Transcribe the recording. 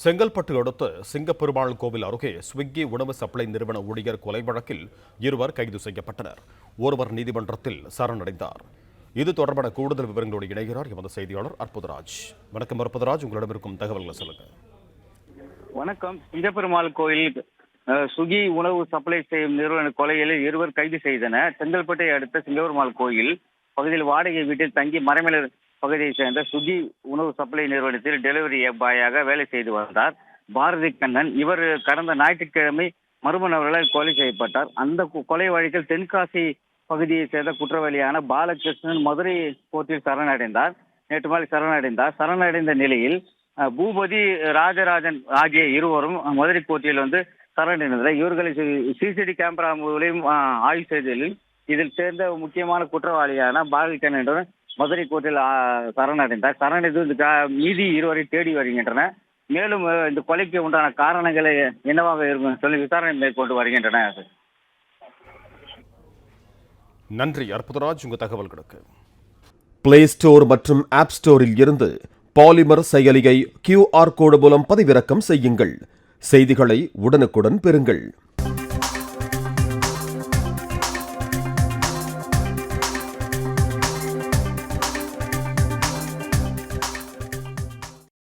செங்கல்பட்டு அடுத்த சிங்கப்பெருமாள் கோவில் அருகே ஸ்விக்கி உணவு சப்ளை நிறுவன ஊழியர் கொலை வழக்கில் இருவர் கைது செய்யப்பட்டனர். ஒருவர் நீதிமன்றத்தில் சரணடைந்தார். இது தொடர்பான கூடுதல் விவரங்களோடு இணைகிறார் எமது செய்தியாளர் அற்புதராஜ். வணக்கம் அற்புதராஜ், உங்களிடம் இருக்கும் தகவல்களை சொல்லுங்க. வணக்கம். சிங்கப்பெருமாள் கோயில் சுகி உணவு சப்ளை செய்யும் நிறுவன கொலையில் இருவர் கைது செய்தனர். செங்கல்பட்டை அடுத்த சிங்கப்பெருமாள் கோயில் பகுதியில் வாடகை வீட்டில் தங்கி மரமேலர் பகுதியை சேர்ந்த சுகி உணவு சப்ளை நிறுவனத்தில் டெலிவரி பாயாக வேலை செய்து வந்தார் பாரதி கண்ணன். இவர் கடந்த ஞாயிற்றுக்கிழமை மர்ம நபர்களால் கொலை செய்யப்பட்டார். அந்த கொலை வழக்கில் தென்காசி பகுதியை சேர்ந்த குற்றவாளியான பாலகிருஷ்ணன் மதுரை கோர்ட்டில் சரணடைந்தார். நேற்று மாலை சரணடைந்த நிலையில் பூபதி ராஜராஜன் ஆகிய இருவரும் மதுரை கோர்ட்டில் சரணடைந்தனர். இவர்களை சிசிடி கேமரா மூலம் ஆய்வு செய்ததில் இதில் சேர்ந்த முக்கியமான குற்றவாளியான பாரதி கண்ணன் மதுரை கோர்ட்டில் சரணடைந்து மீதி இருவரை தேடி வருகின்றன. மேலும் இந்த கொலைக்கு உண்டான காரணங்களை என்னவாக இருக்கும் சொல்லி விசாரணை மேற்கொண்டு வருகின்றன. நன்றி அற்புதராஜ், உங்க தகவல்களுக்கு. பிளே ஸ்டோர் மற்றும் ஆப் ஸ்டோரில் இருந்து பாலிமர் செயலியை QR கோடு மூலம் பதிவிறக்கம் செய்யுங்கள். செய்திகளை உடனுக்குடன் பெறுங்கள்.